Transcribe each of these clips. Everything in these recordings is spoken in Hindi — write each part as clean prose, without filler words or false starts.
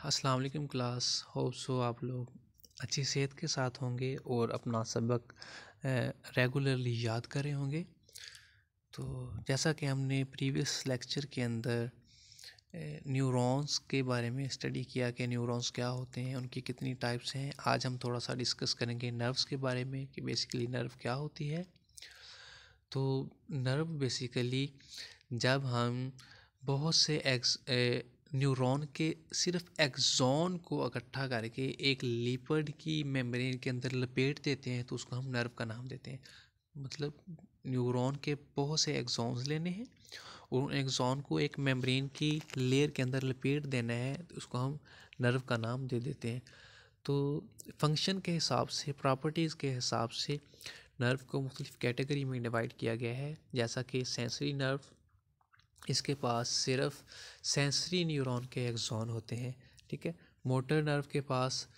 अस्सलाम वालेकुम क्लास। होप सो आप लोग अच्छी सेहत के साथ होंगे और अपना सबक रेगुलरली याद कर रहे होंगे। तो जैसा कि हमने प्रीवियस लेक्चर के अंदर न्यूरॉन्स के बारे में स्टडी किया कि न्यूरॉन्स क्या होते हैं, उनकी कितनी टाइप्स हैं, आज हम थोड़ा सा डिस्कस करेंगे नर्व्स के बारे में कि बेसिकली नर्व क्या होती है। तो नर्व बेसिकली जब हम बहुत से न्यूरॉन के सिर्फ एक्सॉन को इकट्ठा करके एक लिपिड की मेम्ब्रेन के अंदर लपेट देते हैं तो उसको हम नर्व का नाम देते हैं। मतलब न्यूरॉन के बहुत से एक्सॉन्स लेने हैं और उन एक्सॉन को एक मेम्ब्रेन की लेयर के अंदर लपेट देना है तो उसको हम नर्व का नाम दे देते हैं। तो फंक्शन के हिसाब से, प्रॉपर्टीज़ के हिसाब से नर्व को मुख्तलिफ कैटेगरी में डिवाइड किया गया है। जैसा कि सेंसरी नर्व, इसके पास सिर्फ सेंसरी न्यूरॉन के एक्सॉन होते हैं, ठीक है। मोटर नर्व के पास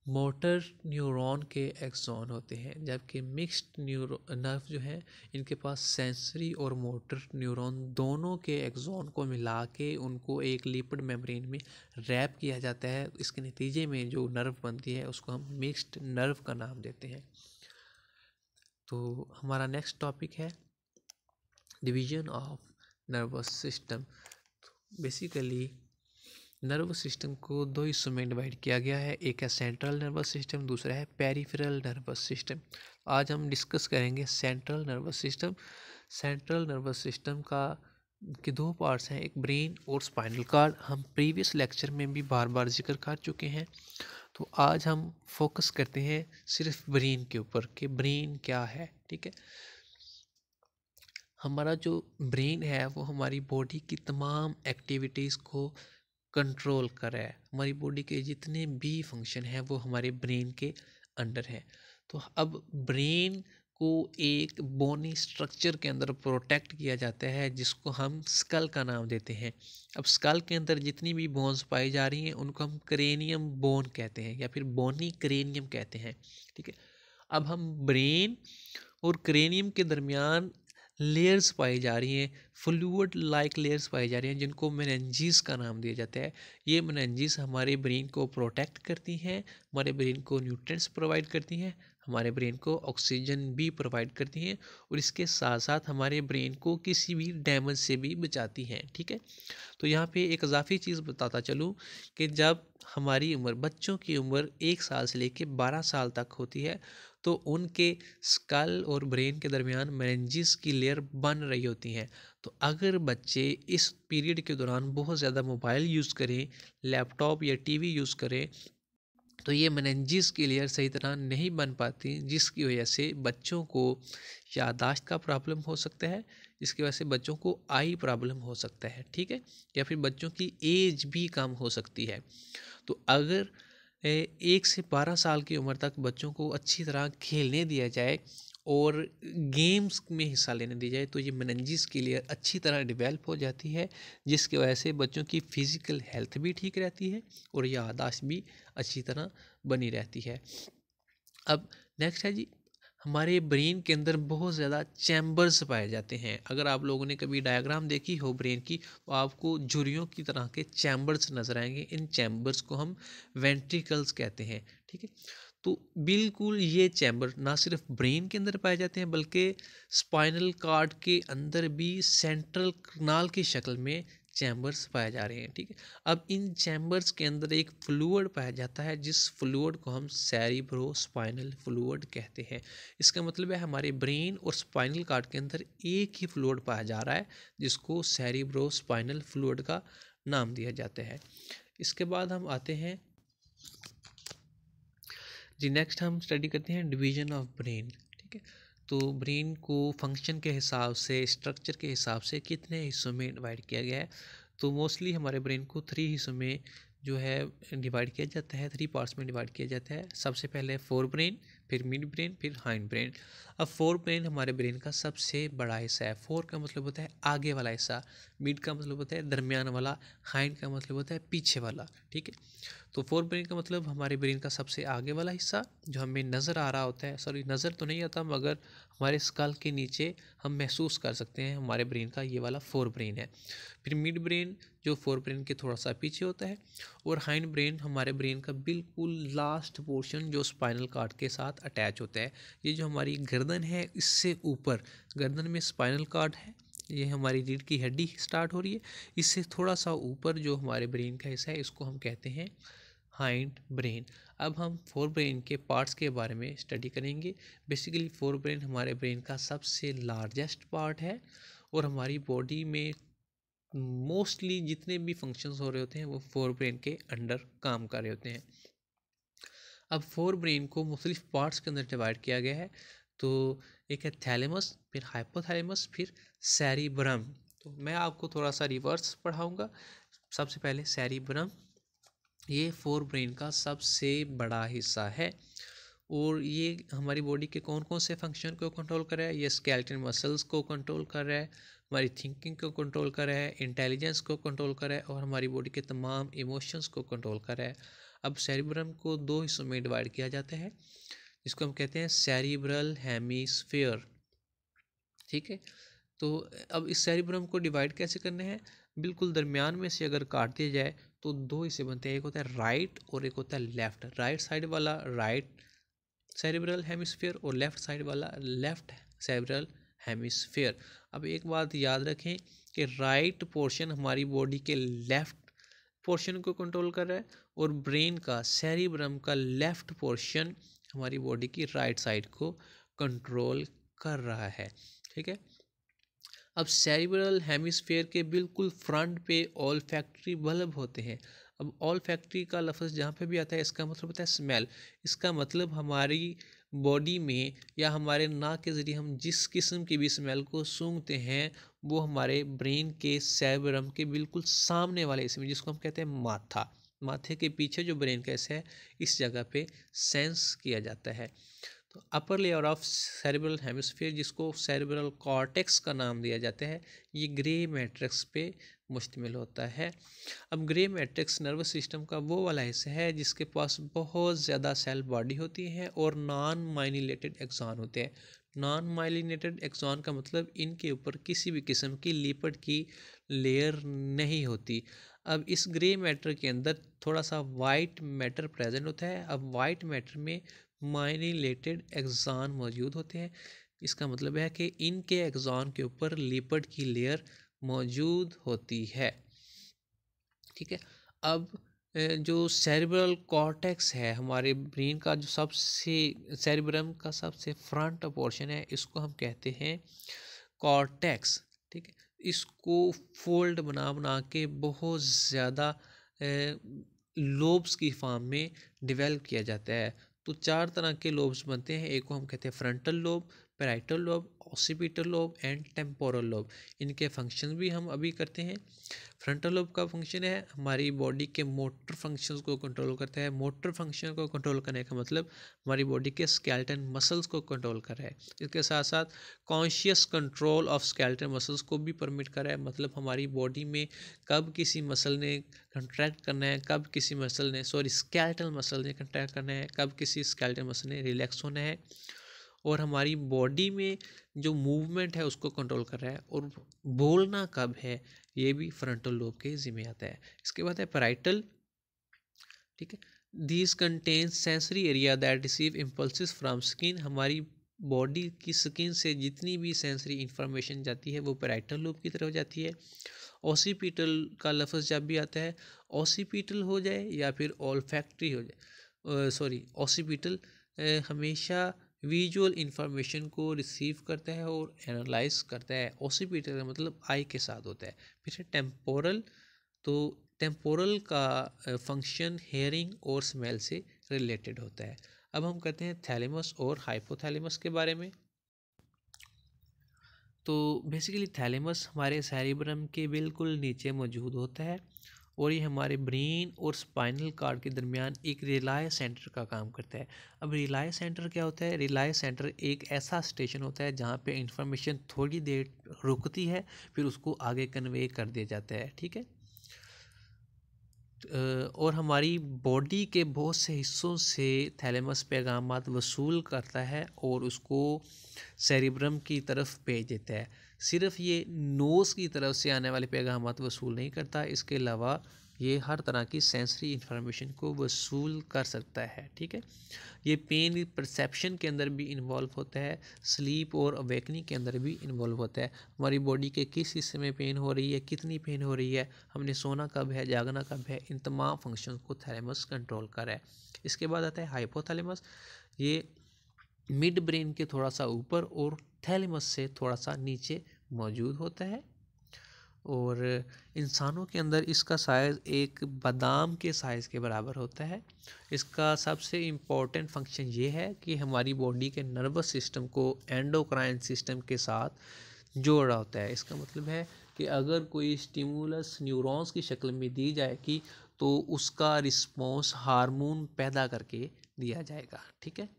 मोटर न्यूरॉन के एक्सॉन होते हैं, जबकि मिक्स्ड नर्व जो है इनके पास सेंसरी और मोटर न्यूरॉन दोनों के एक्सॉन को मिला के उनको एक लिपिड मेम्ब्रेन में रैप किया जाता है। इसके नतीजे में जो नर्व बनती है उसको हम मिक्स्ड नर्व का नाम देते हैं। तो हमारा नेक्स्ट टॉपिक है division of nervous system. Basically nervous system को दो हिस्सों में डिवाइड किया गया है, एक है सेंट्रल नर्वस सिस्टम, दूसरा है पेरिफेरल नर्वस सिस्टम। आज हम डिस्कस करेंगे central nervous system. Central nervous system के दो पार्ट्स हैं, एक ब्रेन और स्पाइनल कॉर्ड। हम प्रीवियस लेक्चर में भी बार बार जिक्र कर चुके हैं। तो आज हम फोकस करते हैं सिर्फ ब्रेन के ऊपर कि ब्रेन क्या है, ठीक है। हमारा जो ब्रेन है वो हमारी बॉडी की तमाम एक्टिविटीज़ को कंट्रोल कर रहा है। हमारी बॉडी के जितने भी फंक्शन हैं वो हमारे ब्रेन के अंडर है। तो अब ब्रेन को एक बोनी स्ट्रक्चर के अंदर प्रोटेक्ट किया जाता है जिसको हम स्कल का नाम देते हैं। अब स्कल के अंदर जितनी भी बोन्स पाई जा रही हैं उनको हम क्रेनियम बोन कहते हैं या फिर बोनी क्रेनियम कहते हैं, ठीक है। अब हम ब्रेन और क्रेनियम के दरमियान लेयर्स पाई जा रही हैं, फ्लूइड लाइक लेयर्स पाई जा रही हैं जिनको मेनिंजेस का नाम दिया जाता है। ये मेनिंजेस हमारे ब्रेन को प्रोटेक्ट करती हैं, हमारे ब्रेन को न्यूट्रिएंट्स प्रोवाइड करती हैं, हमारे ब्रेन को ऑक्सीजन भी प्रोवाइड करती हैं और इसके साथ साथ हमारे ब्रेन को किसी भी डैमेज से भी बचाती हैं, ठीक है। तो यहाँ पे एक इजाफी चीज़ बताता चलूँ कि जब हमारी उम्र, बच्चों की उम्र 1 साल से लेकर 12 साल तक होती है तो उनके स्कल और ब्रेन के दरमियान मेनिंजेस की लेयर बन रही होती हैं। तो अगर बच्चे इस पीरियड के दौरान बहुत ज़्यादा मोबाइल यूज़ करें, लैपटॉप या टीवी यूज़ करें तो ये मेनिंजेस की लेयर सही तरह नहीं बन पाती, जिसकी वजह से बच्चों को याददाश्त का प्रॉब्लम हो सकता है, इसकी वजह से बच्चों को आई प्रॉब्लम हो सकता है, ठीक है, या फिर बच्चों की एज भी कम हो सकती है। तो अगर 1 से 12 साल की उम्र तक बच्चों को अच्छी तरह खेलने दिया जाए और गेम्स में हिस्सा लेने दी जाए तो ये मेनिंजेस की लेयर अच्छी तरह डेवलप हो जाती है, जिसकी वजह से बच्चों की फ़िज़िकल हेल्थ भी ठीक रहती है और याददाश्त भी अच्छी तरह बनी रहती है। अब नेक्स्ट है जी, हमारे ब्रेन के अंदर बहुत ज़्यादा चैम्बर्स पाए जाते हैं। अगर आप लोगों ने कभी डायग्राम देखी हो ब्रेन की तो आपको झुर्रियों की तरह के चैम्बर्स नज़र आएंगे। इन चैम्बर्स को हम वेंट्रिकल्स कहते हैं, ठीक है। तो बिल्कुल ये चैम्बर ना सिर्फ ब्रेन के अंदर पाए जाते हैं बल्कि स्पाइनल कॉर्ड के अंदर भी सेंट्रल कनाल की शक्ल में चैम्बर्स पाए जा रहे हैं, ठीक है। अब इन चैम्बर्स के अंदर एक फ्लूइड पाया जाता है जिस फ्लूइड को हम सेरिब्रोस्पाइनल फ्लूइड कहते हैं। इसका मतलब है हमारे ब्रेन और स्पाइनल कॉर्ड के अंदर एक ही फ्लूइड पाया जा रहा है जिसको सेरिब्रोस्पाइनल फ्लूइड का नाम दिया जाता है। इसके बाद हम आते हैं जी, नेक्स्ट हम स्टडी करते हैं डिवीजन ऑफ ब्रेन, ठीक है। तो ब्रेन को फंक्शन के हिसाब से, स्ट्रक्चर के हिसाब से कितने हिस्सों में डिवाइड किया गया है। तो मोस्टली हमारे ब्रेन को 3 हिस्सों में जो है डिवाइड किया जाता है, 3 पार्ट्स में डिवाइड किया जाता है। सबसे पहले फोर ब्रेन, फिर मिड ब्रेन, फिर हाइंड ब्रेन। अब फोर ब्रेन हमारे ब्रेन का सबसे बड़ा हिस्सा है। फोर का मतलब होता है आगे वाला हिस्सा, मिड का मतलब होता है दरमियान वाला, हाइंड का मतलब होता है पीछे वाला। ठीक है, तो फोर ब्रेन का मतलब हमारे ब्रेन का सबसे आगे वाला हिस्सा जो हमें नज़र आ रहा होता है, सॉरी नज़र तो नहीं आता मगर हमारे स्कल के नीचे हम महसूस कर सकते हैं हमारे ब्रेन का, ये वाला फोर ब्रेन है। फिर मिड ब्रेन जो फोर ब्रेन के थोड़ा सा पीछे होता है, और हाइंड ब्रेन हमारे ब्रेन का बिल्कुल लास्ट पोर्शन जो स्पाइनल कॉर्ड के साथ अटैच होता है। ये जो हमारी गर्दन है इससे ऊपर, गर्दन में स्पाइनल कॉर्ड है, ये हमारी रीढ़ की हड्डी स्टार्ट हो रही है, इससे थोड़ा सा ऊपर जो हमारे ब्रेन का हिस्सा है इसको हम कहते हैं हाइंड ब्रेन। अब हम फोर ब्रेन के पार्ट्स के बारे में स्टडी करेंगे। बेसिकली फोर ब्रेन हमारे ब्रेन का सबसे लार्जेस्ट पार्ट है, और हमारी बॉडी में मोस्टली जितने भी फंक्शंस हो रहे होते हैं वो फोर ब्रेन के अंडर काम कर रहे होते हैं। अब फोर ब्रेन को मुख्तलिफ पार्ट्स के अंदर डिवाइड किया गया है। तो एक है थैलेमस, फिर हाइपोथैलेमस, फिर सेरिब्रम। तो मैं आपको थोड़ा सा रिवर्स पढ़ाऊँगा। सबसे पहले सेरिब्रम, ये फोर ब्रेन का सबसे बड़ा हिस्सा है, और ये हमारी बॉडी के कौन कौन से फंक्शन को कंट्रोल कर रहा है। ये स्केलेटल मसल्स को कंट्रोल कर रहा है, हमारी थिंकिंग को कंट्रोल कर रहा है, इंटेलिजेंस को कंट्रोल कर रहा है, और हमारी बॉडी के तमाम इमोशंस को कंट्रोल कर रहा है। अब सेरिब्रम को दो हिस्सों में डिवाइड किया जाता है, जिसको हम कहते हैं सेरिब्रल हेमिस्फीयर। ठीक है, तो अब इस सेरिब्रम को डिवाइड कैसे करने हैं, बिल्कुल दरमियान में से अगर काट दिया जाए तो दो हिस्से बनते हैं, एक होता है राइट और एक होता है लेफ्ट। राइट साइड वाला राइट सेरिब्रल हेमिस्फीयर और लेफ्ट साइड वाला लेफ्ट सेरिब्रल हेमिस्फीयर। अब एक बात याद रखें कि राइट पोर्शन हमारी बॉडी के लेफ्ट पोर्शन को कंट्रोल कर रहा है, और ब्रेन का सेरिब्रम का लेफ्ट पोर्शन हमारी बॉडी की राइट साइड को कंट्रोल कर रहा है। ठीक है, अब सेरिब्रल हेमिस्फीयर के बिल्कुल फ्रंट पे ऑल्फैक्टरी बल्ब होते हैं। अब ऑल्फैक्टरी का लफ्ज़ जहाँ पे भी आता है इसका मतलब होता है स्मेल। इसका मतलब हमारी बॉडी में या हमारे नाक के ज़रिए हम जिस किस्म की भी स्मेल को सूंघते हैं वो हमारे ब्रेन के सेरिब्रम के बिल्कुल सामने वाले हिस्से में, जिसको हम कहते हैं माथा, माथे के पीछे जो ब्रेन का हिस्सा है इस जगह पे सेंस किया जाता है। तो upper layer of cerebral hemisphere, जिसको सेरिब्रल कॉर्टेक्स का नाम दिया जाता है, ये ग्रे मैट्रिक्स पे मुश्तमिल होता है। अब ग्रे मैट्रिक्स नर्वस सिस्टम का वो वाला हिस्सा है जिसके पास बहुत ज़्यादा सेल बॉडी होती है और नॉन माइलिनेटेड एक्सॉन होते हैं। नॉन माइलिनेटेड एक्सॉन का मतलब इनके ऊपर किसी भी किस्म की लिपिड की लेयर नहीं होती। अब इस ग्रे मैटर के अंदर थोड़ा सा वाइट मैटर प्रेजेंट होता है। अब वाइट मैटर में माइलिनेटेड एक्सॉन मौजूद होते हैं। इसका मतलब है कि इनके एक्सॉन के ऊपर लिपिड की लेयर मौजूद होती है। ठीक है, अब जो सेरिब्रल कॉर्टेक्स है हमारे ब्रेन का, जो सबसे सेरिब्रम का सबसे फ्रंट पोर्शन है, इसको हम कहते हैं कॉर्टेक्स। ठीक है, इसको फोल्ड बना बना के बहुत ज़्यादा लोब्स की फॉर्म में डेवलप किया जाता है। तो चार तरह के लोब्स बनते हैं, एक को हम कहते हैं frontal lobe, parietal lobe, occipital lobe and temporal lobe. इनके फंक्शन भी हम अभी करते हैं। फ्रंटल लोब का फंक्शन है हमारी बॉडी के मोटर फंक्शंस को कंट्रोल करता है। मोटर फंक्शन को कंट्रोल करने का मतलब हमारी बॉडी के स्केलेटन मसल्स को कंट्रोल कर रहा है। इसके साथ साथ conscious control of skeleton muscles को भी परमिट कर रहा है, मतलब हमारी बॉडी में कब किसी मसल ने कंट्रैक्ट करना है, कब किसी मसल ने स्केलेटल मसल ने कंट्रैक्ट करना है, कब किसी स्केलेटल मसल ने रिलैक्स होना है, और हमारी बॉडी में जो मूवमेंट है उसको कंट्रोल कर रहा है, और बोलना कब है ये भी फ्रंटल लोब के जिम्मे आता है। इसके बाद है पैराइटल। ठीक है, these contain sensory area that receive impulses from skin. हमारी बॉडी की स्किन से जितनी भी सेंसरी इंफॉर्मेशन जाती है वो पैराइटल लोब की तरफ जाती है। ऑसिपिटल का लफ्ज़ जब भी आता है, ऑसिपिटल हो जाए या फिर ऑल्फैक्टरी हो जाए, ऑसिपिटल हमेशा विजुअल इंफॉर्मेशन को रिसीव करता है और एनालाइज करता है। ऑसिपिटल का मतलब आई के साथ होता है। फिर टेम्पोरल, तो टेम्पोरल का फंक्शन हेयरिंग और स्मेल से रिलेटेड होता है। अब हम कहते हैं थैलेमस और हाइपोथैलेमस के बारे में। तो बेसिकली थैलेमस हमारे सेरिब्रम के बिल्कुल नीचे मौजूद होता है, और ये हमारे ब्रेन और स्पाइनल कार्ड के दरमियान एक रिलाय सेंटर का काम करता है। अब रिलाय सेंटर क्या होता है? रिलाय सेंटर एक ऐसा स्टेशन होता है जहाँ पे इंफॉर्मेशन थोड़ी देर रुकती है, फिर उसको आगे कन्वे कर दिया जाता है। ठीक है। और हमारी बॉडी के बहुत से हिस्सों से थैलेमस पैगामात वसूल करता है और उसको सेरिब्रम की तरफ भेज देता है। सिर्फ ये नोज़ की तरफ से आने वाले पैगामात वसूल नहीं करता, इसके अलावा ये हर तरह की सेंसरी इंफॉर्मेशन को वसूल कर सकता है। ठीक है। ये पेन परसेप्शन के अंदर भी इन्वॉल्व होता है, स्लीप और अवेकनिंग के अंदर भी इन्वॉल्व होता है। हमारी बॉडी के किस हिस्से में पेन हो रही है, कितनी पेन हो रही है, हमने सोना कब है, जागना कब है, इन तमाम फंक्शन को थैलेमस कंट्रोल कर रहा है। इसके बाद आता है हाइपोथैलेमस। ये मिड ब्रेन के थोड़ा सा ऊपर और थैलेमस से थोड़ा सा नीचे मौजूद होता है। और इंसानों के अंदर इसका साइज़ एक बादाम के साइज़ के बराबर होता है। इसका सबसे इम्पोर्टेंट फंक्शन ये है कि हमारी बॉडी के नर्वस सिस्टम को एंडोक्राइन सिस्टम के साथ जोड़ा होता है। इसका मतलब है कि अगर कोई स्टिमुलस न्यूरॉन्स की शक्ल में दी जाएगी तो उसका रिस्पॉन्स हार्मोन पैदा करके दिया जाएगा। ठीक है।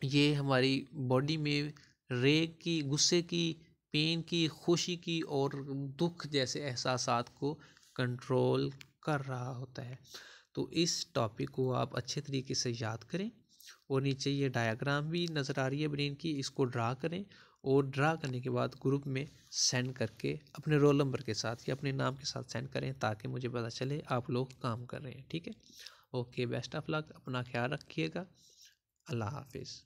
ये हमारी बॉडी में रेग की, गुस्से की, पेन की, खुशी की और दुख जैसे एहसासात को कंट्रोल कर रहा होता है। तो इस टॉपिक को आप अच्छे तरीके से याद करें और नीचे ये डायग्राम भी नज़र आ रही है ब्रेन की, इसको ड्रा करें और ड्रा करने के बाद ग्रुप में सेंड करके अपने रोल नंबर के साथ या अपने नाम के साथ सेंड करें ताकि मुझे पता चले आप लोग काम कर रहे हैं। ठीक है। ओके, बेस्ट ऑफ लक, अपना ख्याल रखिएगा। अल्लाह हाफिज़।